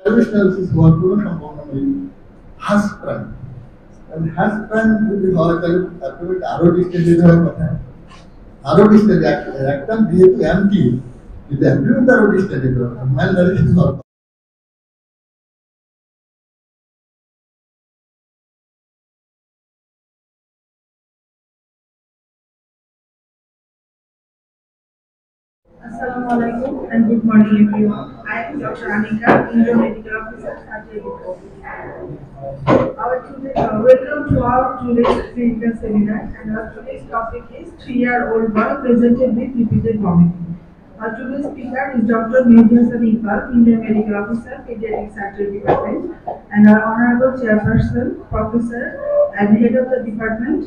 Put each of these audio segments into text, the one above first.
Analysis হওয়ার কোনো সম্ভাবনা নেই। হাস প্রাইম হ্যাশ প্রাইম যদি হয় তাহলে অ্যাপ্রোচ আরো ডিস্টেন্স হওয়ার কথা, আরো ডিস্টেন্স একটা যেহেতু এমটি যদি অ্যাপ্রোচ আরো ডিস্টেন্স হওয়ার কথা, ম্যাল অ্যানালিসিস হওয়ার কথা। Assalamu alaikum and good morning everyone. I am Dr. Anika, Indian Medical Officer, Surgery Department. Welcome to our today's clinical seminar, and our today's topic is 3-year-old boy presented with repeated vomiting. Our today's speaker is Dr. Mehdi Hassan Iqbal, Indian Medical Officer, Pediatric Surgery Department, and our Honorable Chairperson, Professor and Head of the Department,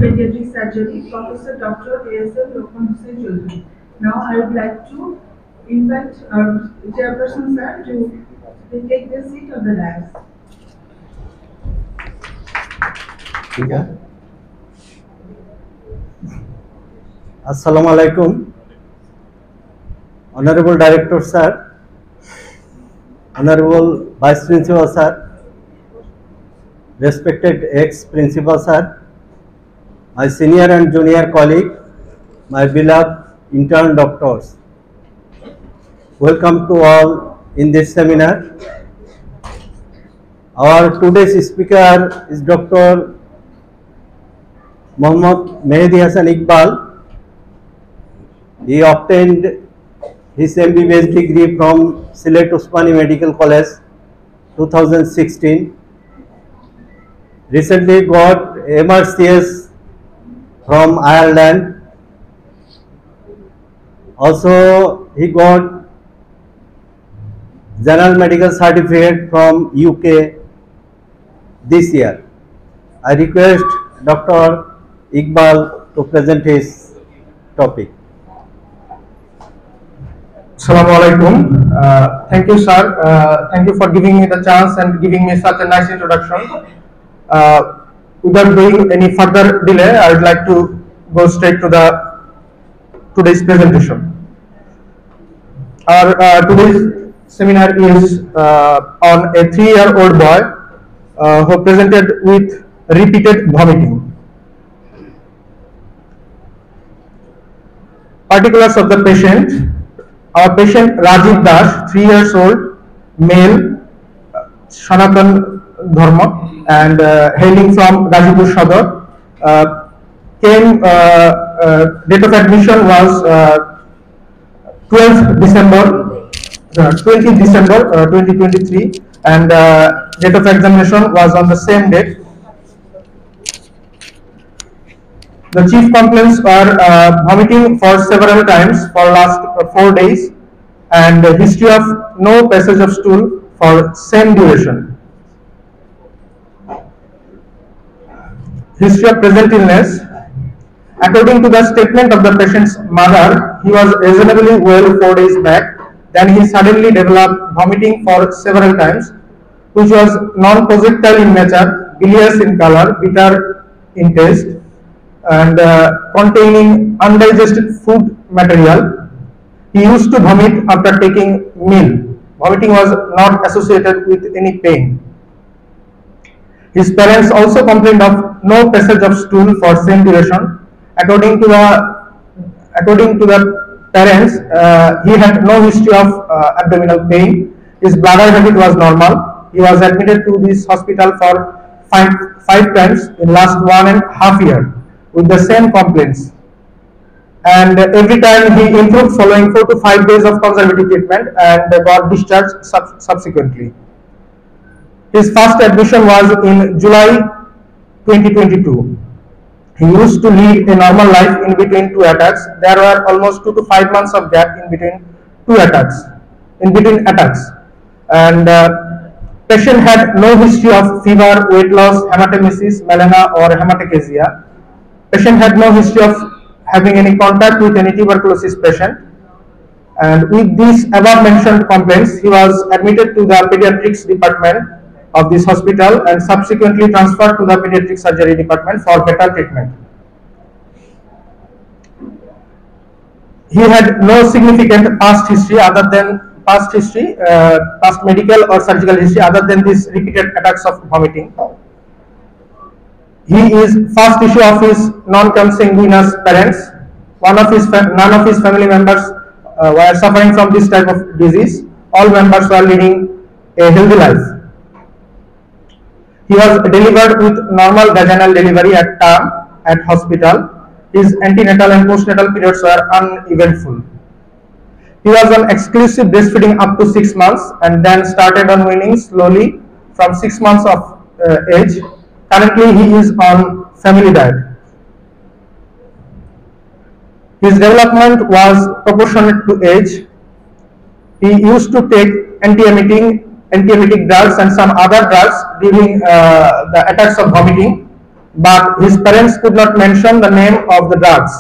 Pediatric Surgery, Professor Dr. A.S.M. Lokman Hussain Choudhury. Now I would like to invite our chairperson sir to take the seat of the dais. ठीक है। Assalamu alaikum, Honorable Director sir, Honorable Vice Principal sir, respected ex-principal sir, my senior and junior colleague, my beloved intern doctors. Welcome to all in this seminar. Our today's speaker is Dr. Mohammad Mehdi Hassan Iqbal. He obtained his MBBS degree from Sylhet Osmani Medical College 2016. Recently got MRCS from Ireland. Also, he got General Medical Certificate from UK this year. I request Dr. Iqbal to present his topic. Assalamu alaikum. Thank you, sir. Thank you for giving me the chance and giving me such a nice introduction. Without doing any further delay, I would like to go straight to today's presentation. Our today's seminar is on a 3-year-old boy who presented with repeated vomiting. Particulars of the patient. Our patient Rajiv Das, 3 years old, male, Sanatan Dharma, and hailing from Gazipur Sadar. Date of admission was 20th December 2023, and date of examination was on the same date. The chief complaints were vomiting for several times for last 4 days, and a history of no passage of stool for same duration. History of present illness. According to the statement of the patient's mother, he was reasonably well 4 days back. Then he suddenly developed vomiting for several times, which was non-projectile in nature, bilious in color, bitter in taste, and containing undigested food material. He used to vomit after taking meal. Vomiting was not associated with any pain. His parents also complained of no passage of stool for same duration. According to the parents, he had no history of abdominal pain. His bladder habit was normal. He was admitted to this hospital for five times in last 1.5 years with the same complaints, and every time he improved following 4 to 5 days of conservative treatment and got discharged subsequently. His first admission was in July 2022. He used to lead a normal life in between 2 attacks. There were almost 2 to 5 months of gap in between attacks, and patient had no history of fever, weight loss, hematemesis, melena, or hematochezia. Patient had no history of having any contact with any tuberculosis patient, and with these above mentioned complaints, he was admitted to the pediatrics department of this hospital and subsequently transferred to the pediatric surgery department for better treatment. He had no significant past history other than past history, past medical or surgical history other than these repeated attacks of vomiting. He is first issue of his non-consanguineous parents. None of his family members were suffering from this type of disease. All members were leading a healthy life. He was delivered with normal vaginal delivery at term at hospital. His antenatal and postnatal periods were uneventful. He was on exclusive breastfeeding up to 6 months and then started on weaning slowly from 6 months of age. Currently, he is on family diet. His development was proportionate to age. He used to take anti-emetic drugs and some other drugs during the attacks of vomiting, but his parents could not mention the name of the drugs.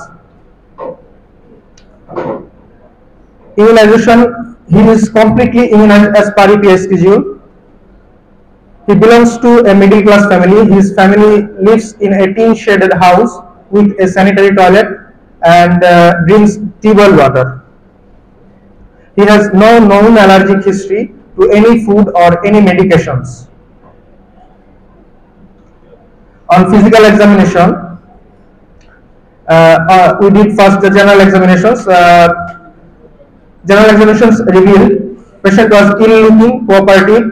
Immunization, he is completely immunized as per EPI schedule. He belongs to a middle class family. His family lives in a tin shaded house with a sanitary toilet and drinks tea boil water. He has no known allergic history to any food or any medications. On physical examination, we did first the general examinations. General examinations revealed patient was ill looking, cooperative,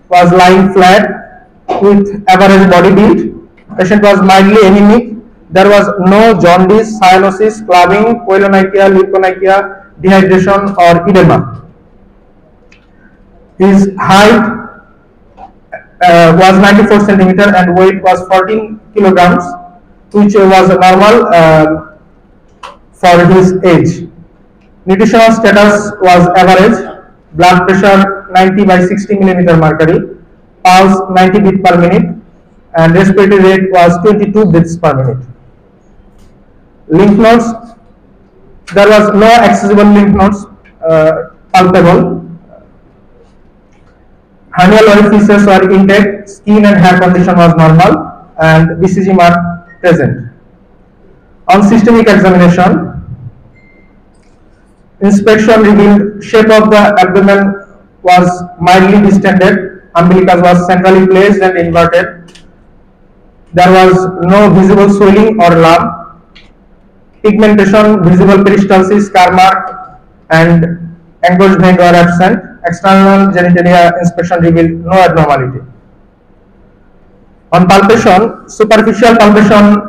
was lying flat with average body build. Patient was mildly anemic. There was no jaundice, cyanosis, clubbing, koilonychia, leukonychia, dehydration or edema. His height was 94 centimeter and weight was 14 kilograms, which was normal for his age. Nutritional status was average. Blood pressure 90 by 60 millimeter mercury, pulse 90 beats per minute, and respiratory rate was 22 beats per minute. Lymph nodes, there was no accessible lymph nodes palpable. Hernial orifices were intact, skin and hair condition was normal, and BCG mark present. On systemic examination, inspection revealed shape of the abdomen was mildly distended, umbilicus was centrally placed and inverted. There was no visible swelling or lump. Pigmentation, visible peristalsis, scar mark, and engorgement were absent. External genitalia inspection revealed no abnormality. On palpation, superficial palpation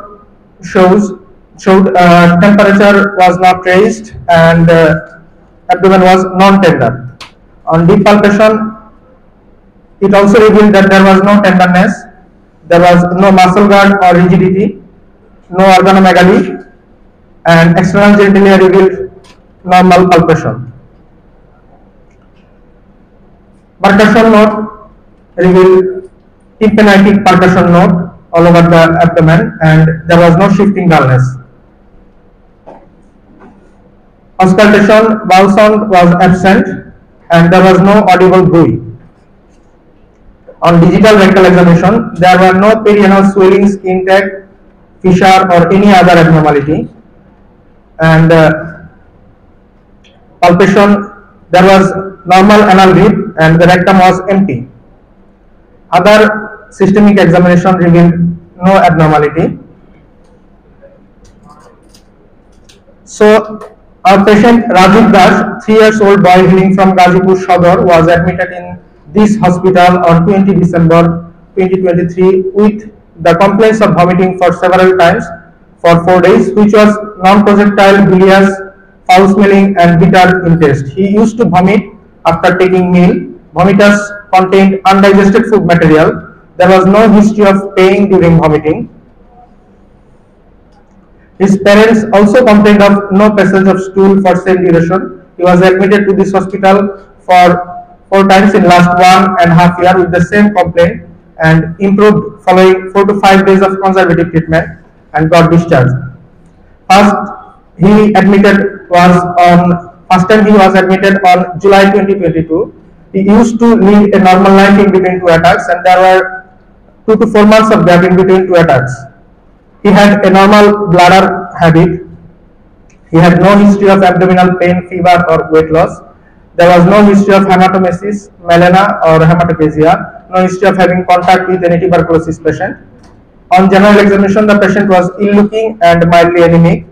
showed temperature was not raised and abdomen was non-tender. On deep palpation, it also revealed that there was no tenderness, there was no muscle guard or rigidity, no organomegaly, and external genitalia revealed normal palpation. Percussion note revealed tympanitic percussion note all over the abdomen, and there was no shifting dullness. Auscultation, vowel sound was absent and there was no audible bruit. On digital rectal examination, there were no perianal swellings, intact, fissure or any other abnormality. And palpation, there was normal anal rib and the rectum was empty. Other systemic examination revealed no abnormality. So, our patient Rajiv Das, 3 years old boy hailing from Gazipur Sadar, was admitted in this hospital on 20 December 2023 with the complaints of vomiting for several times for 4 days, which was non-projectile, bilious, foul smelling and bitter in taste. He used to vomit after taking meal. Vomitus contained undigested food material. There was no history of pain during vomiting. His parents also complained of no passage of stool for same duration. He was admitted to this hospital for 4 times in last 1.5 years with the same complaint and improved following 4 to 5 days of conservative treatment and got discharged. First time he was admitted on July 2022. He used to lead a normal life in between 2 attacks and there were 2 to 4 months of gap in between 2 attacks. He had a normal bladder habit. He had no history of abdominal pain, fever or weight loss. There was no history of hematomesis, melena or hematochezia, no history of having contact with any tuberculosis patient. On general examination, the patient was ill-looking and mildly anemic.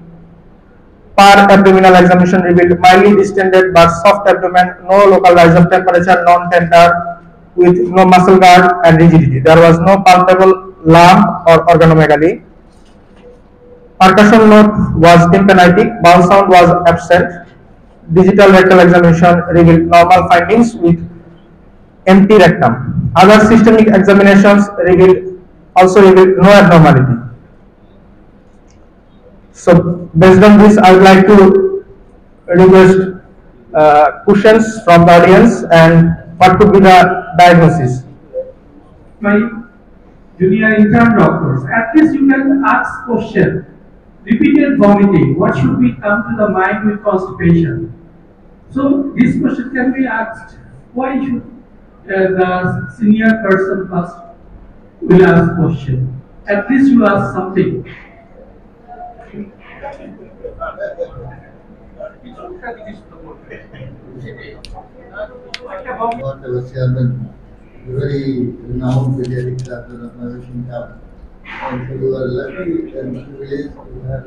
Per abdominal examination revealed mildly distended but soft abdomen, no local rise of temperature, non-tender, with no muscle guard and rigidity. There was no palpable lump or organomegaly. Percussion note was tympanitic, bowel sound was absent. Digital rectal examination revealed normal findings with empty rectum. Other systemic examinations also revealed no abnormality. So based on this, I would like to request questions from the audience and what could be the diagnosis. My junior intern doctors, at least you can ask question. Repeated vomiting, what should we come to the mind with constipation? So this question can be asked, why should the senior person first will ask question? At least you ask something. Whatever chairman, very renowned pediatric doctor of Malaysian town. And so you are lucky and privileged to have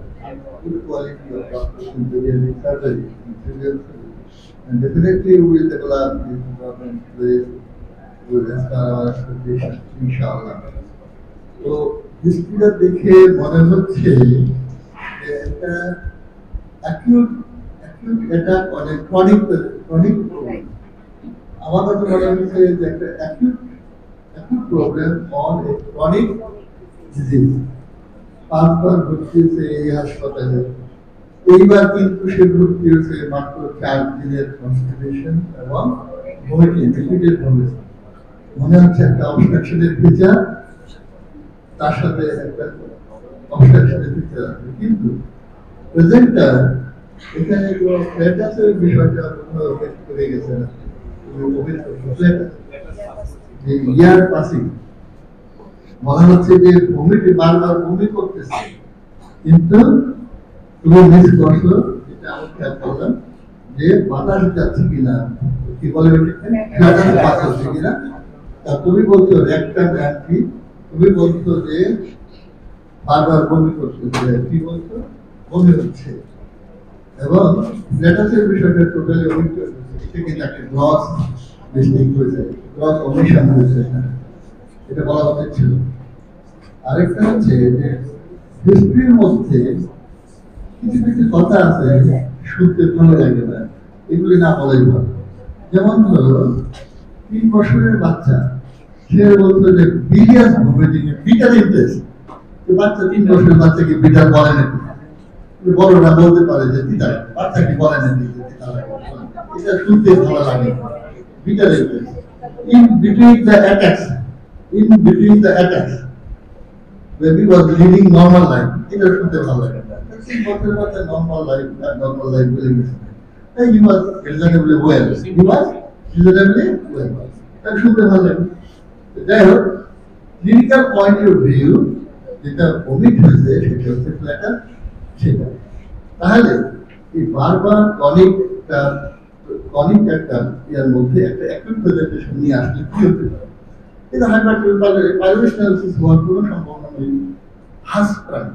good quality of doctors in pediatric surgery, and definitely we will develop this department with as per our expectations, inshallah. So হিস্ট্রিটা দেখে মনে হচ্ছে যে একটা acute attack অনেক chronic আমার কাছে মনে হচ্ছে যে একটা acute problem on a chronic disease. 5 বার ভর্তি হয়েছে এই হাসপাতালে, এইবার কিন্তু সে ভর্তি হয়েছে মাত্র 4 দিনের কনস্টিটিউশন এবং ভমিটিং রিপিটেড ভমিটিং। মনে হচ্ছে একটা অবস্ট্রাকশনের ফিচার, তার সাথে একটা অবস্ট্রাকশনের ফিচার আছে, কিন্তু প্রেজেন্টার এখানে কোনো ফ্ল্যাটাসের বিষয়টা কোথাও অফেক্ট করে গেছে না। যে ইয়ার পাসিং মনে হচ্ছে যে ভূমিটি বারবার ভূমি করতেছে, কিন্তু তুমি মিস করছো, যেটা আমি খেয়াল করলাম যে বাতাস যাচ্ছে কিনা, কি বলে বাতাস হচ্ছে কিনা। তা তুমি বলছো রেকটাম অ্যান্টি, তুমি বলছো যে বারবার বমি করছো, কি বলছো বমি হচ্ছে, এবং ফ্ল্যাটাসের বিষয়টা টোটালি অমিট হয়েছে। এটা কিন্তু একটা গ্রস মিস্টেক হয়েছে, গ্রস অমিশন হয়েছে, এটা বলা উচিত ছিল। আরেকটা হচ্ছে যে হিস্ট্রির মধ্যে কিছু কিছু কথা আছে শুনতে ভালো লাগে না, এগুলি না বলাই ভালো। যেমন ধরো 3 বছরের বাচ্চা, সে বলতো যে বিলিয়াস ভমিটিং এ বিটার ইন্টারেস্ট। বাচ্চা 3 বছরের বাচ্চাকে বিটার বলে নাকি? বড়রা বলতে পারে যে তিতা, বাচ্চা কি বলে নাকি যে তিতা লাগে? এটা শুনতে ভালো লাগে। Bitter interest in between the attacks, baby was leading normal life, এটা শুনতে ভালো লাগে না। 3 বছরের বাচ্চা নরমাল লাইফ বলে গেছে, he was reasonably well, তাই শুনতে ভালো লাগে। যাই হোক, ক্লিনিক্যাল পয়েন্ট অফ ভিউ যেটা ওমিট হয়েছে সেটা হচ্ছে ফ্ল্যাটার, সেটা তাহলে এই বারবার কনিক একটা ইয়ার মধ্যে একটা অ্যাকিউট প্রেজেন্টেশন নিয়ে আসলে কি হতে পারে? এটা পাইলোরিস্টালসিস হওয়ার কোনো সম্ভাবনা নেই। হাসপ্রান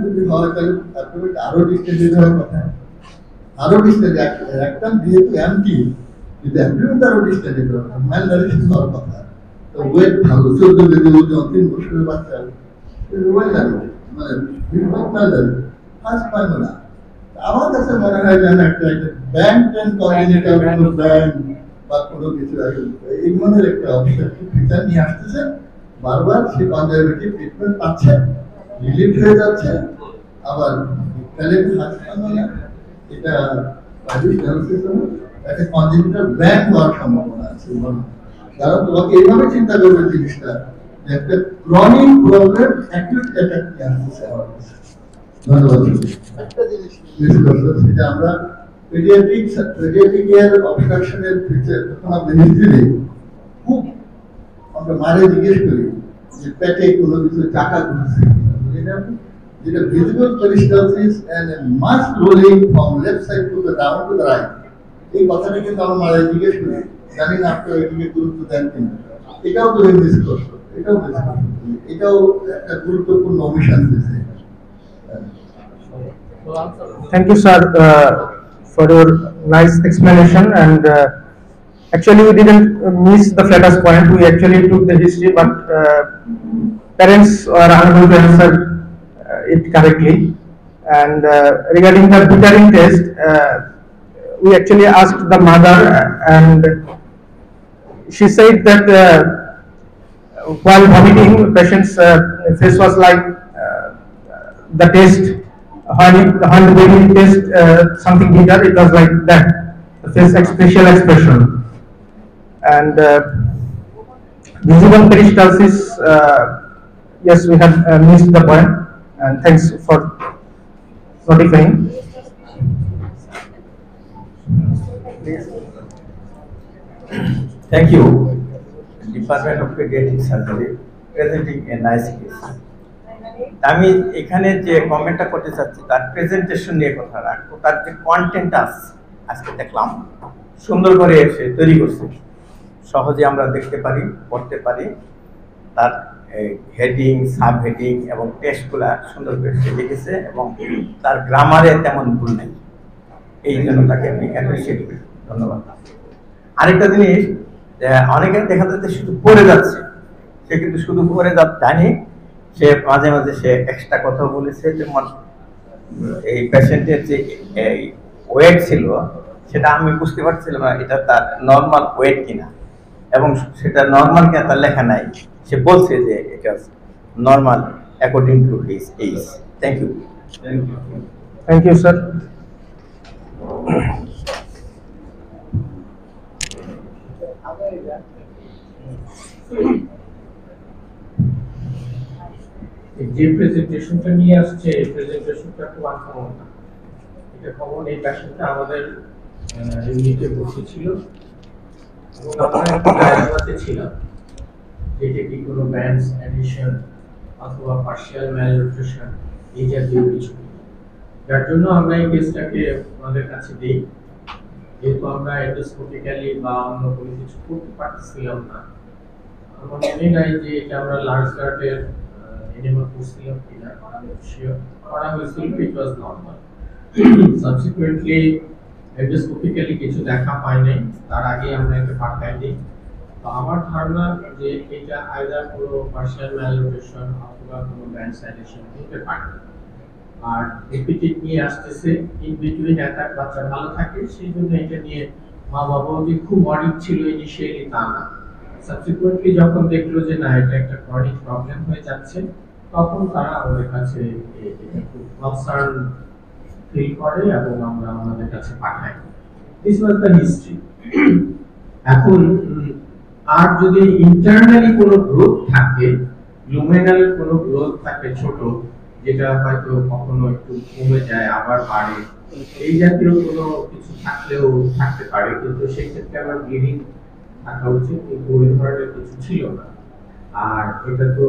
যদি হয় তাহলে আরো ডিস্টেন্স হওয়ার কথা, আরো ডিস্টেন্স একদম যেহেতু এমটি, যদি অ্যাপ্রিমেন্ট আরো ডিস্টেন্স হওয়ার কথা, ম্যালনারিশন হওয়ার কথা। তো ওয়েট ভালো 14 বেজে বলছে 3 বছরের বাচ্চা মানে হাসপ্রান না। আমার কাছে মনে হয় যেন একটা ব্যান্ড ব্যান্ড বা কোনো কিছু এই ধরনের একটা অবস্ট্রাকটিভ ফিচার নিয়ে আসতেছে, বারবার সে কনজারভেটিভ ট্রিটমেন্ট পাচ্ছে, রিলিফ হয়ে যাচ্ছে, আবার এটা একটা কনজেনিটাল ব্যান্ড হওয়ার সম্ভাবনা আছে। কারণ তোমাকে এইভাবে চিন্তা করবে জিনিসটা যে একটা ক্রনিক প্রবলেম অ্যাকিউট অ্যাটাক নিয়ে আসতেছে আমার কাছে। ধন্যবাদ। একটা জিনিস মিস করছো, সেটা আমরা পেডিয়াট্রিক এর অবস্ট্রাকশনের ফিচার যখন আমরা হিস্ট্রি দিই, খুব আমরা মারে জিজ্ঞেস করি যে পেটে কোনো কিছু চাকা ঘুরছে, যেটা visible peristalsis and mass rolling from left side to the down to the right, এই কথাটা কিন্তু আমার মায়ের জিজ্ঞেস করি, জানি না আপনি এদিকে গুরুত্ব দেন কিনা। এটাও তো ডিসকাস, এটাও একটা গুরুত্বপূর্ণ অমিশন দিয়েছে। Thank you, sir, for your nice explanation. And actually, we didn't miss the flattest point. We actually took the history, but parents are unable to answer it correctly. And regarding the Pickering test, we actually asked the mother, and she said that while vomiting, patient's face was like the test. When the baby taste something bitter, it was like that, the face facial expression. And visible peristalsis, yes, we have missed the point, and thanks for notifying. Thank you, Department of Pediatric Surgery, presenting a nice case. আমি এখানে যে কমেন্টটা করতে চাচ্ছি তার presentation নিয়ে কথা রাখবো, তার যে কন্টেন্ট আছে আজকে দেখলাম সুন্দর করে এসে তৈরি করছে, সহজে আমরা দেখতে পারি, পড়তে পারি। তার হেডিং, সাব হেডিং এবং টেস্টগুলা সুন্দর করে সে লিখেছে এবং তার গ্রামারে তেমন ভুল নেই, এই জন্য তাকে আমি অ্যাপ্রিসিয়েট করি। ধন্যবাদ। আরেকটা জিনিস, অনেকে দেখা যাচ্ছে শুধু পড়ে যাচ্ছে, সে কিন্তু শুধু পড়ে জানি, সে মাঝে মাঝে সে এক্সট্রা কথা বলেছে। যেমন এই পেশেন্টের যে ওয়েট ছিল সেটা আমি বুঝতে পারছিলাম না এটা তার নর্মাল ওয়েট কিনা, এবং সেটা নর্মাল কিনা তার লেখা নাই। সে বলছে যে এটা normal according to his age. Thank you. Thank you, sir. যে প্রেজেন্টেশনটা নিয়ে আসছে এই প্রেজেন্টেশনটা খুব আনকমন না। এটা কমন, এই পেশেন্টটা আমাদের ইউনিটে ভর্তি ছিল এবং আমরা একটা ডায়াগনোসে ছিলাম যেটা কি কোনো ব্যান্ডস অ্যাডিশন অথবা পার্শিয়াল ম্যালনিউট্রিশন এই জাতীয় কিছু, যার জন্য আমরা এই কেসটাকে আমাদের কাছে দিই। যেহেতু আমরা এন্ডোস্কোপিক্যালি বা অন্য কোনো কিছু করতে পারতেছিলাম না, আমার মনে নাই যে এটা আমরা লার্জ গার্ডের এনিমা করছিলাম কিনা, শিওর করা হয়েছিল ইট ওয়াজ নর্মাল। সাবসিকুয়েন্টলি এন্ডোস্কোপিক্যালি কিছু দেখা পাই নাই, তার আগে আমরা এটা পাঠাই দিই। তো আমার ধারণা যে এটা আইদার কোনো পার্শিয়াল ম্যালনিউট্রিশন অথবা কোনো ব্যান্ড অ্যাডিশন হতে পারে। আর রিপিটেড নিয়ে আসতেছে, ইন বিটুইন একটা বাচ্চা ভালো থাকে, সেই জন্য এটা নিয়ে মা বাবাও যে খুব ওয়ারিড ছিল ইনিশিয়ালি তা না। সাবসিকুয়েন্টলি যখন দেখলো যে না এটা একটা ক্রনিক প্রবলেম হয়ে যাচ্ছে, তখন তারা আমাদের কাছে এটা খুব কনসার্ন ফিল করে এবং আমরা আমাদের কাছে পাঠাই। This was the history. এখন আর যদি ইন্টারনালি কোনো গ্রোথ থাকে, লুমিনাল কোনো গ্রোথ থাকে ছোট, যেটা হয়তো কখনো একটু কমে যায় আবার বাড়ে, এই জাতীয় কোনো কিছু থাকলেও থাকতে পারে, কিন্তু সেই ক্ষেত্রে আমার ব্লিডিং থাকা উচিত, কিন্তু ওই ধরনের কিছু ছিল না। আর এটা তো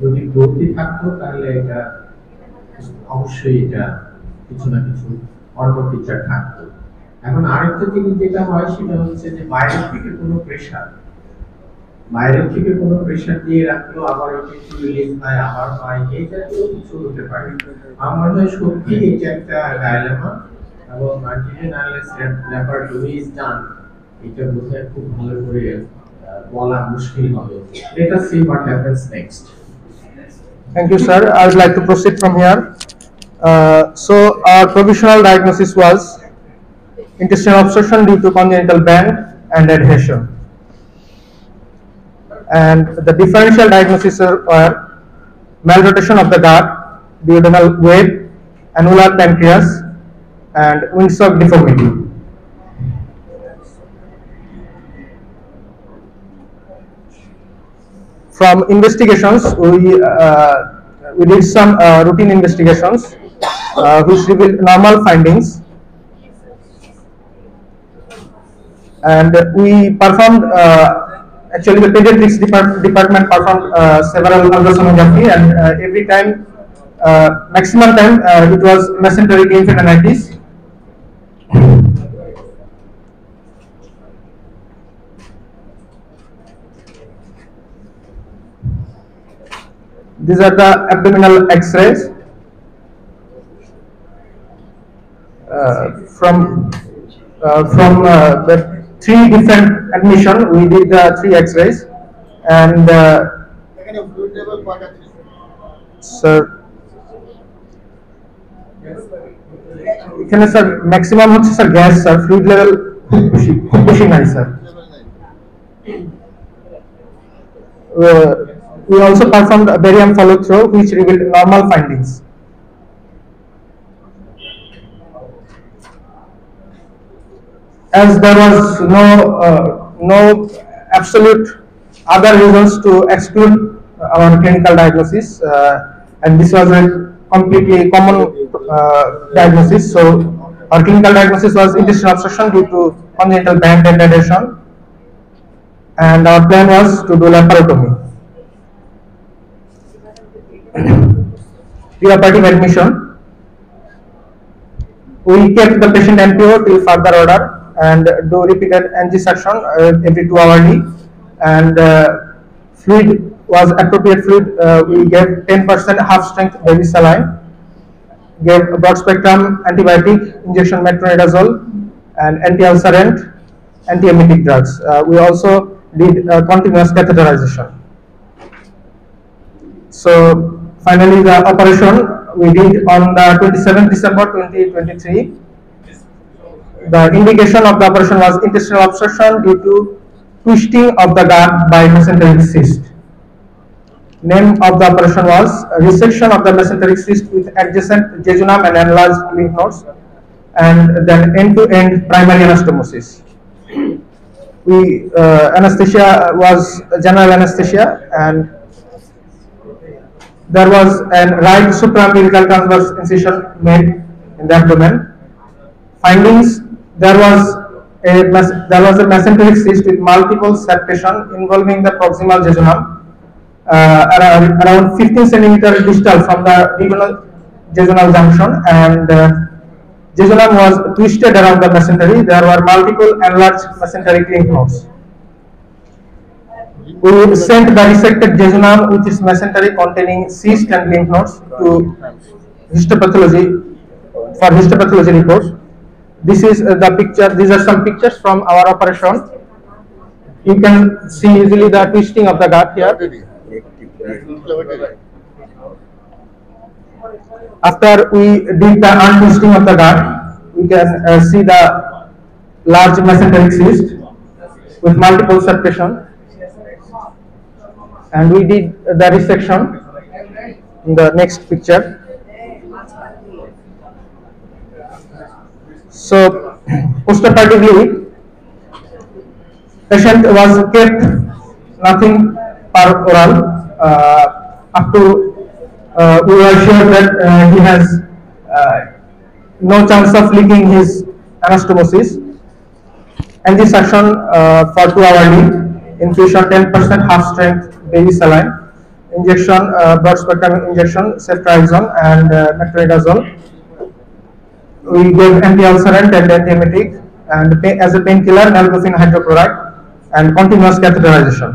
যদি গ্রোথই থাকতো তাহলে এটা অবশ্যই এটা কিছু না কিছু অন্য ফিচার থাকতো। এখন আরেকটা জিনিস যেটা হয় সেটা হচ্ছে যে বাইরের থেকে কোনো প্রেশার দিয়ে রাখলো, আবার ওটা একটু রিলিজ হয়, আবার হয়, এই জাতীয় কিছু হতে পারে। আমার হয় সত্যি এটা একটা ডায়লেমা, এবং আনটিল ল্যাপারটমি ইজ ডান এটা বোঝায় খুব ভালো করে বলা মুশকিল হবে। Let us see what happens next. Thank you, sir. I would like to proceed from here. So our provisional diagnosis was intestinal obstruction due to congenital band and adhesion. And the differential diagnosis were malrotation of the gut, duodenal wave, annular pancreas, and Windsor deformity. From investigations, we did some routine investigations which revealed normal findings, and we performed actually the pediatrics department performed several ultrasonography, and every time maximum time it was mesenteric lymphadenitis. These are the abdominal X-rays. From the 3 different admission, we did the 3 X-rays, and এখানে fluid level কয়টা ছিল? sir, এখানে sir maximum হচ্ছে sir gas sir, fluid level খুব বেশি নাই sir. We also performed a barium follow through which revealed normal findings. As there was no absolute other reasons to exclude our clinical diagnosis, and this was a completely common diagnosis. So our clinical diagnosis was intestinal obstruction due to congenital band degradation, and our plan was to do laparotomy. Preoperative admission, we kept the patient NPO till further order and do repeated NG suction every 2 hourly, and fluid was appropriate fluid. We gave 10% half strength baby saline, gave broad spectrum antibiotic, injection metronidazole, and anti-ulcerant, anti-emetic drugs. We also did continuous catheterization. So finally the operation we did on the 27th December 2023. The indication of the operation was intestinal obstruction due to twisting of the gut by mesenteric cyst. Name of the operation was resection of the mesenteric cyst with adjacent jejunum and enlarged lymph nodes, and then end-to-end primary anastomosis. Anesthesia was general anesthesia, and there was a right supraumbilical transverse incision made in the abdomen. Findings: there was a mesenteric cyst with multiple septation involving the proximal jejunum, around 15 cm distal from the jejunal junction, and jejunum was twisted around the mesentery. There were multiple enlarged mesenteric lymph nodes. We sent the resected jejunum with its mesentery containing cyst and lymph nodes to histopathology for histopathology report. This is the picture. These are some pictures from our operation. You can see easily the twisting of the gut here. After we did the untwisting of the gut, we can see the large mesenteric cyst with multiple septation, and we did the resection in the next picture. So postoperatively, patient was kept nothing per oral up to we were sure that he has no chance of leaking his anastomosis. NG suction for 2 hourly, infusion 10% half strength baby saline, injection broad spectrum injection ceftriaxone and metronidazole. We gave anti-ulcerant and anti-emetic, and as a painkiller nalbuphine hydrochloride, and continuous catheterization.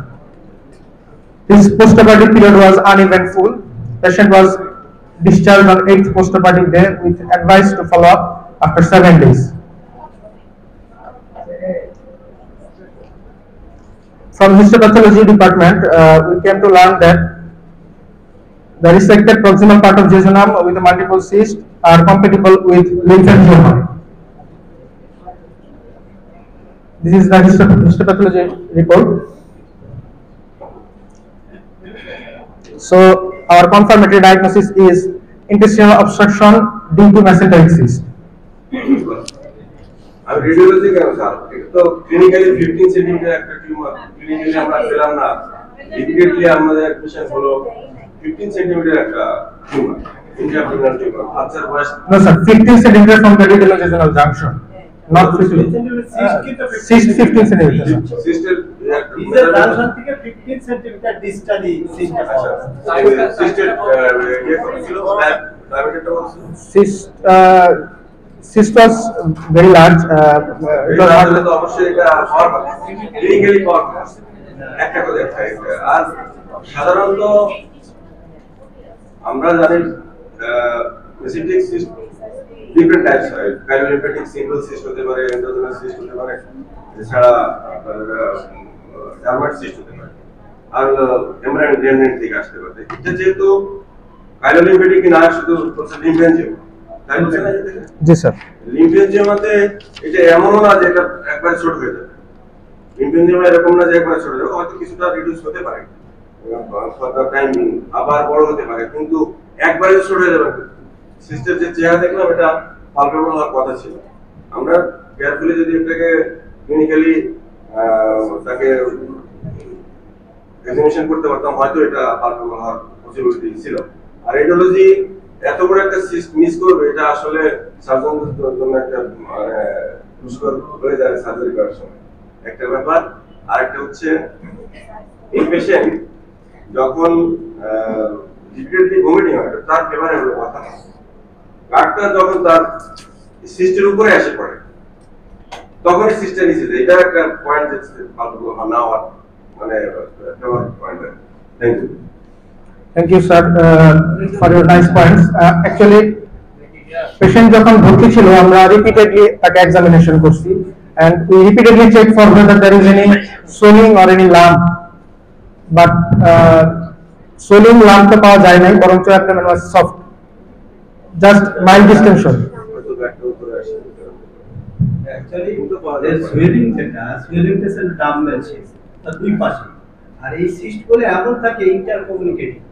This postoperative period was uneventful. Patient was discharged on 8th postoperative day with advice to follow up after 7 days. From histopathology department, we came to learn that the resected proximal part of jejunum with multiple cysts are compatible with lymphangioma. This is the histopathology report. So our confirmatory diagnosis is intestinal obstruction due to mesenteric cyst. আমি radiology কেন sir, এটা তো clinically 15 centimetre একটা tumour, clinically আমরা পেলাম না, immediately আমাদের admission হলো 15 সেন্টিমিটার একটা টিউমার, ইন্ট্রাঅ্যাবডোমিনাল টিউমার। বাচ্চার বয়স No sir, 15 centimeter from the radiojejunal junction, not 15. Cyst 15 centimeter. সিস্টের diesel junction থেকে 15 সেন্টিমিটার ডিস্টালি সিস্টেম আছে। সিস্টের ইয়ে কত ছিল, ডায়ামিটারটা বলছো? Cyst was very large. It was এটা not- তো অবশ্যই এটা হওয়ার কথা, ক্লিনিক্যালি হওয়ার কথা। একটা কথা আর সাধারণত আমরা জানি মেসেন্টেরিক সিস্ট ডিফারেন্ট টাইপস হয়, প্যারালিম্ফেটিক সিম্পল সিস্ট হতে পারে, এন্ডোজেনাস সিস্ট হতে পারে, এছাড়া জার্মাট সিস্ট হতে পারে, আর এমব্রায়োনিক রেমনেন্ট থেকে আসতে পারে। এটা যেহেতু প্যারালিম্ফেটিক না শুধু লিম্ফেঞ্জিওমা, তাই বলছেন না? জি স্যার। লিম্ফেঞ্জিওমাতে এটা এমনও না যে এটা একবার ছোট হয়ে যাবে, লিম্ফেঞ্জিওমা এরকম না যে একবার ছোট যাবে, হয়তো কিছুটা রিডিউস হতে পারে, ফার্দার টাইম আবার বড় হতে পারে, কিন্তু একবারে ছোট হয়ে যাবে। সিস্টের যে চেহারা দেখলাম এটা পালপেবল হওয়ার কথা ছিল। আমরা কেয়ারফুলি যদি এটাকে ক্লিনিক্যালি তাকে এক্সামিনেশন করতে পারতাম, হয়তো এটা পালপেবল হওয়ার পসিবিলিটি ছিল। আর রেডিওলজি এত বড় একটা সিস্ট মিস করবে, এটা আসলে সার্জনদের জন্য একটা দুষ্কর হয়ে যায় সার্জারি করার সময় একটা ব্যাপার। আর একটা হচ্ছে এই পেশেন্ট যখন রিপিটেডলি ভমিটিং হয়, তার ফেভারেবল কথা, কার্ডটা যখন তার সিস্টের উপরে এসে পড়ে তখন সিস্টের নিচে যায়, এটা একটা পয়েন্ট না হওয়ার মানে favourite point. Thank you. Thank you, sir, for your nice points. Actually, patient যখন ভর্তি ছিল আমরা repeatedly তাকে examination করছি and we repeatedly check for whether there is any swelling or any lump, but swelling lump তো পাওয়া যায় নাই, বরঞ্চ abdomen was soft, just mild distension. Actually, the swelling টা ডাম্বেল শেপ, তার দুই পাশে, আর এই সিস্ট বলে এমন থাকে ইন্টারকমিউনিকেটিং,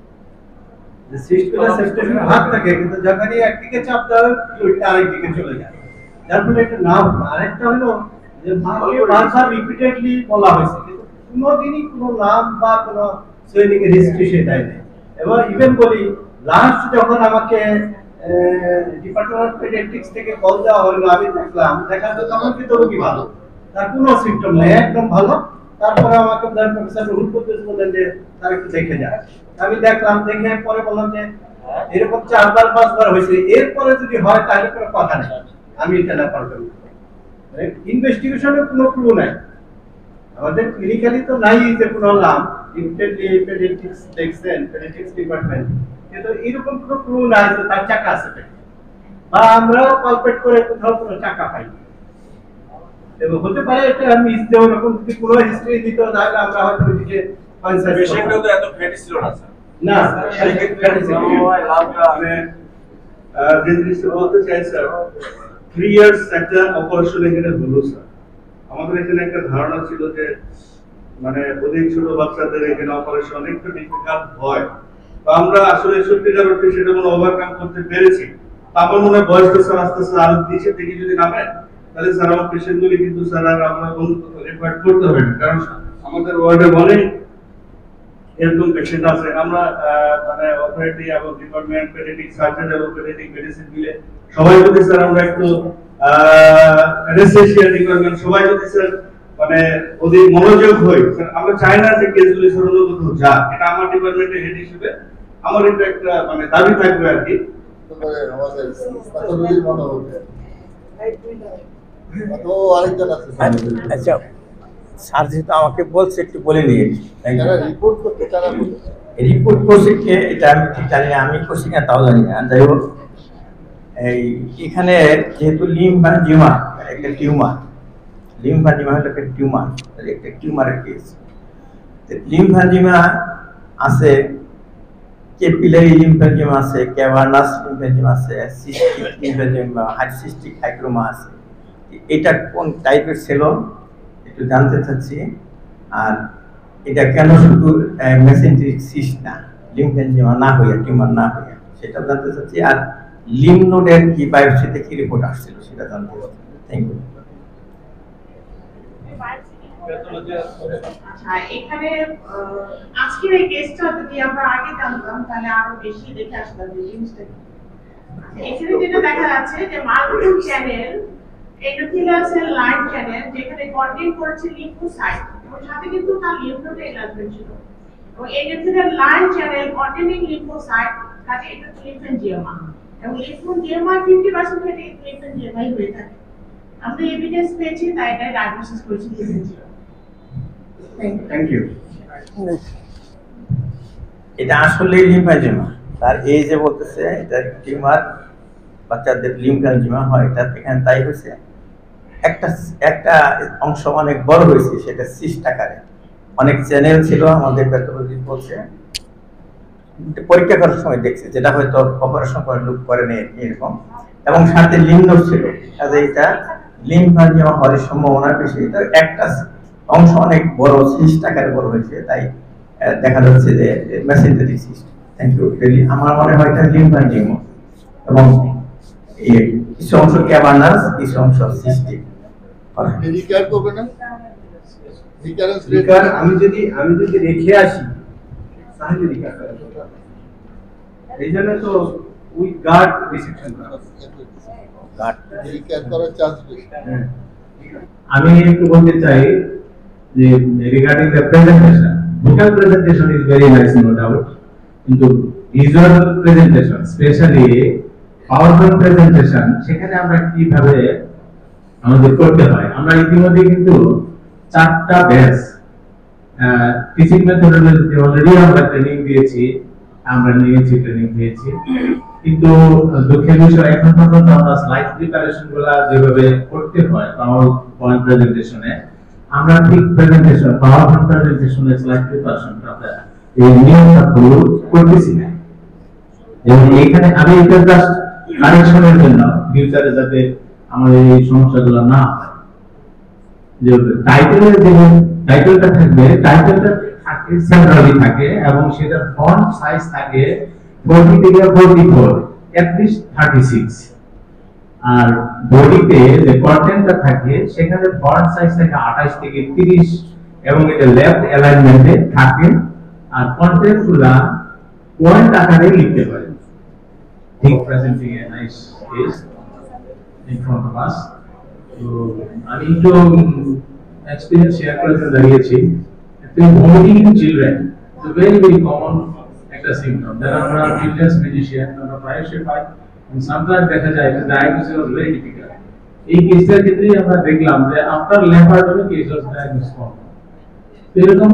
যে সিস্ট গুলো সেপ্টেশন হাত থাকে, কিন্তু যখনই একদিকে চাপ দেওয়া হয় ফ্লুইডটা আরেকদিকে চলে যায়, যার ফলে এটা না। আরেকটা হলো যে বারবার রিপিটেডলি বলা হয়েছে, কিন্তু কোনোদিনই কোনো নাম বা কোনো সোয়েলিং এর হিস্ট্রি সে দেয় না। এবং ইভেন বলি লাস্ট যখন আমাকে ডিপার্টমেন্ট অফ পেডিয়াট্রিক্স থেকে কল দেওয়া হলো, আমি দেখলাম, দেখার তো তখন কিন্তু রোগী ভালো, তার কোনো সিম্পটম নেই, একদম ভালো। তারপরে আমাকে প্রফেসর রুহুল কুদ্দুস বললেন যে তার একটু দেখে যায়। আমি দেখলাম, দেখে পরে বললাম যে এরকম 4-5 বার হয়েছে, এরপরে যদি হয় তাহলে কোনো কথা নেই, আমি এটা না পারবো। ইনভেস্টিগেশনের কোনো ক্লু নাই, আমাদের ক্লিনিক্যালি তো নাই যে কোনো নাম পেডিয়াট্রিক্স দেখছেন, পেডিয়াট্রিক্স ডিপার্টমেন্ট, কিন্তু এরকম কোনো ক্লু নাই যে তার চাকা আছে, বা আমরাও পালপেট করে কোথাও কোনো চাকা পাই। এবং হতে পারে এটা মিস দেওয়া, এরকম যদি কোনো হিস্ট্রি দিত তাহলে আমরা হয়তো ওইদিকে পেশেন্টও তো এত ফ্যাটি ছিল না স্যার। না, সেই ক্ষেত্রে লাভটা আমি যে জিনিসটা বলতে চাই স্যার, 3 ইয়ার্স একটা অপারেশন এখানে হলো স্যার। আমাদের এখানে একটা ধারণা ছিল যে মানে অধিক ছোট বাচ্চাদের এখানে অপারেশন একটু ডিফিকাল্ট হয়, তো আমরা আসলে সত্যিকার অর্থে সেটা কোনো ওভারকাম করতে পেরেছি। আমার মনে হয় বয়সটা স্যার আস্তে আস্তে আরো 30 থেকে যদি নামে, তাহলে স্যার আমার পেশেন্টগুলি কিন্তু স্যার আর আমরা অন্য কোথাও রেফার করতে হবে না, কারণ আমাদের ওয়ার্ডে অনেক এরকম পেশেন্ট আছে। আমরা মানে অথরিটি এবং ডিপার্টমেন্ট, পেডিয়াট্রিক সার্জন এবং পেডিয়াট্রিক মেডিসিন মিলে সবাই যদি স্যার আমরা একটু অ্যানেস্থেসিয়া ডিপার্টমেন্ট সবাই যদি স্যার মানে ওদের মনোযোগ হই, স্যার আমরা চাই না যে কেসগুলি সরল কোথাও যা, এটা আমার ডিপার্টমেন্টের হেড হিসেবে আমার এটা একটা মানে দাবি থাকবে আর কি। আমাদের প্যাথোলজির মতো হচ্ছে তো আরেকজন আছে। আচ্ছা স্যার যেহেতু আমাকে বলছে একটু বলে নিয়ে রিপোর্ট করতে চারা রিপোর্ট করছে কে এটা আমি ঠিক জানি না, আমি করছি না তাও জানি না। যাই হোক, এই এখানে যেহেতু লিম্ফ্যাঞ্জিওমা একটা টিউমার, লিম্ফ্যাঞ্জিওমা হলো একটা টিউমার, একটা টিউমারের কেস। লিম্ফ্যাঞ্জিওমা আছে, ক্যাপিলারি লিম্ফ্যাঞ্জিওমা আছে, ক্যাভার্নাস লিম্ফ্যাঞ্জিওমা আছে, সিস্টিক লিম্ফ্যাঞ্জিওমা, সিস্টিক হাইগ্রোমা আছে। এটা কোন টাইপের ছিল একটু জানতে চাচ্ছি। আর এটা কেন শুধু মেসেন্টেরিক সিস্ট না, লিম্ফ্যাঞ্জিওমা না হইয়া, টিউমার না হইয়া, সেটা জানতে চাচ্ছি। আর লিম্ফ নোডের কি বায়োপসিতে কি রিপোর্ট আসছিল সেটা জানতে চাচ্ছি। Thank you. আচ্ছা, এখানে আজকের এই কেসটা যদি আমরা আগে জানতাম তাহলে আরো বেশি দেখে আসতাম যে জিনিসটা কি। এখানে যেটা দেখা যাচ্ছে যে multiple channel endothelial cell line channel যেখানে কন্টেইন করছে লিম্ফোসাইট এবং সাথে কিন্তু তার লিম্ফ নোডে এনলার্জমেন্ট ছিল, এবং endothelial line channel containing lymphocyte কাজে এটা লিম্ফেঞ্জিওমা, এবং লিম্ফেঞ্জিওমা 50% ক্ষেত্রে লিম্ফেঞ্জিওমাই হয়ে থাকে। আমরা এভিডেন্স পেয়েছি তাই এটা ডায়াগনোসিস করেছি লিম্ফেঞ্জিওমা। Thank you. এটা আসলে লিম্ফ্যাঞ্জিওমা। তার এই যে বলতেছে এটা টিউমার বাচ্চাদের লিম্ফ্যানজিমা হয়, এটা এখানে তাই হয়েছে। একটা অংশ অনেক বড় হয়েছে, সেটা সিস্ট আকারে। অনেক চ্যানেল ছিল, আমাদের প্যাথোলজি বলছে পরীক্ষা করার সময় দেখছে, যেটা হয়তো অপারেশন করে লুক করে নেই এরকম, এবং সাথে লিম্ফ নোড ছিল, কাজে এটা লিম্ফ্যানজিমা হওয়ার সম্ভাবনা বেশি। এটা একটা অংশ অনেক বড় সিস্ট আকারে বড় হয়েছে, তাই দেখা যাচ্ছে যে মেসেঞ্জারিক সিস্ট। Thank you. আমার মনে হয় এটা লিম্ফ্যানজিমা, এবং কিছু অংশ ক্যাভার্নাস, কিছু অংশ সিস্টিক। রিকার করবে না, রিকার আমি যদি রেখে আসি তাহলে রিকার করে, এই জন্য তো উই গার্ড রিসেকশন করা, গার্ড রিকার করার চান্স বেশি। আমি একটু বলতে চাই যে regarding the presentation, vocal presentation is very nice, no doubt, কিন্তু visual presentation, specially PowerPoint presentation, সেখানে আমরা কিভাবে আমাদের করতে হয়। আমরা ইতিমধ্যে কিন্তু 4টা ব্যাচ টিচিং মেথডোলজিতে অলরেডি আমরা ট্রেনিং দিয়েছি, ট্রেনিং দিয়েছি, কিন্তু দুঃখের বিষয় এখন পর্যন্ত আমরা স্লাইড প্রিপারেশন গুলা যেভাবে করতে হয় পাওয়ারপয়েন্ট প্রেজেন্টেশনে, আমরা ঠিক প্রেজেন্টেশন পাওয়ারপয়েন্ট প্রেজেন্টেশনে স্লাইড প্রিপারেশনটা আমরা এই নিয়মটা ফলো করতেছি না। এবং এখানে আমি এটা জাস্ট কারেকশনের জন্য, ফিউচারে যাতে আমাদের এই সমস্যাগুলো না হয়, যে টাইটেলের যে টাইটেলটা থাকবে, টাইটেলটা থাকে সেন্ট্রালি থাকে, এবং সেটা ফন্ট সাইজ থাকে 40 থেকে 44, at least 36, আর বডিতে যে কন্টেন্টটা থাকে সেখানে ফন্ট সাইজ থাকে 28 থেকে 30, এবং এটা লেফট অ্যালাইনমেন্টে থাকে, আর কন্টেন্টগুলো পয়েন্ট আকারে লিখতে পারে। ঠিক presenting a nice case in front of us. So আমি একটু এক্সপেরিয়েন্স শেয়ার করতে দাঁড়িয়েছি। Vomiting in children is a very very common একটা সিম্পটম, যারা আমরা চিলড্রেন্স মেজিশিয়ান আমরা প্রায়শই পাই, সামটাইমস দেখা যায় যে ডায়াগনোসিস ওয়াজ ভেরি ডিফিকাল্ট। এই কেসটার ক্ষেত্রেই আমরা দেখলাম যে after laparotomy case was diagnosis কম। এরকম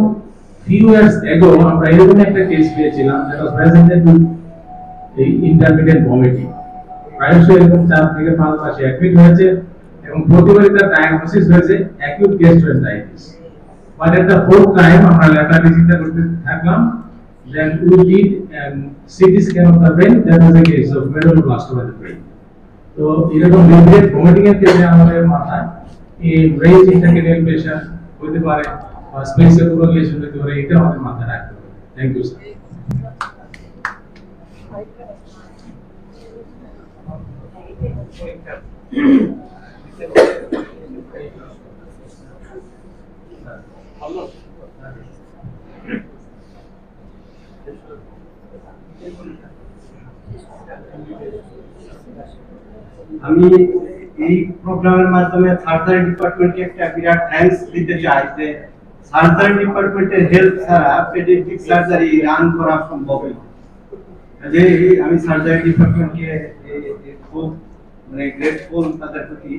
ফিউ ইয়ার্স এগো আমরা এরকম একটা কেস পেয়েছিলাম, যেটা প্রেজেন্টেড উইথ এই ইন্টারমিডিয়েট ভমিটিং। প্রায়শই এরকম 4 থেকে 5 মাসে অ্যাডমিট হয়েছে, এবং প্রতিবারই তার ডায়াগনোসিস হয়েছে acute gastritis. But at the fourth time আমরা ল্যাটারলি চিন্তা করতে থাকলাম, then we did CT scan of the brain, that was a case of medulloblastoma of the brain. তো এরকম ইমিডিয়েট ভমিটিং এর ক্ষেত্রে আমাদের মাথায় এই ব্রেন ইন্টারক্রেনিয়াল প্রেশার হতে পারে বা স্পেসিয়াল কোয়াগুলেশন হতে পারে, এটা আমাদের মাথায় রাখতে হবে। Thank you sir. আমি এই প্রোগ্রামের মাধ্যমে সার্জারি ডিপার্টমেন্টকে একটা বিরাট থ্যাঙ্কস দিতে চাই, যে সার্জারি ডিপার্টমেন্টের হেল্প ছাড়া পেডিয়াট্রিক সার্জারি রান করা সম্ভব নয়। যে আমি সার্জারি ডিপার্টমেন্টকে খুব গ্রেটফুল তাদের প্রতি,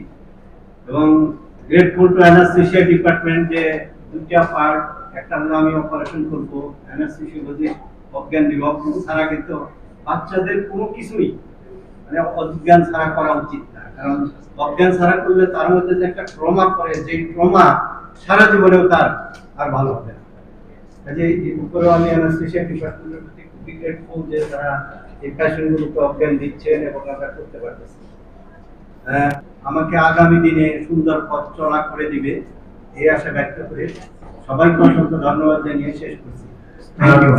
এবং গ্রেটফুল টু অ্যানাস্থেসিয়া ডিপার্টমেন্ট, যে 2টা পার্ট, একটা হলো আমি অপারেশন করব, অ্যানাস্থেসিওলজি অজ্ঞান বিভাগ ছাড়া কিন্তু বাচ্চাদের কোনো কিছুই অজ্ঞান ছাড়া করা উচিত না, কারণ অজ্ঞান ছাড়া করলে তার মধ্যে যে একটা ট্রমা করে, যে ট্রমা সারা জীবনেও তার আর ভালো হবে না। কাজে এই উপরেও আমি অ্যানাস্থেসিয়া ডিপার্টমেন্টের প্রতি খুবই গ্রেটফুল যে তারা এই পেশেন্টগুলোকে অজ্ঞান দিচ্ছেন এবং আমরা করতে পারতেছি। আমাকে আগামী দিনে সুন্দর পথ চলা করে দিবে এই আশা ব্যক্ত করে সবাইকে অসংখ্য ধন্যবাদ জানিয়ে শেষ করছি। Thank you.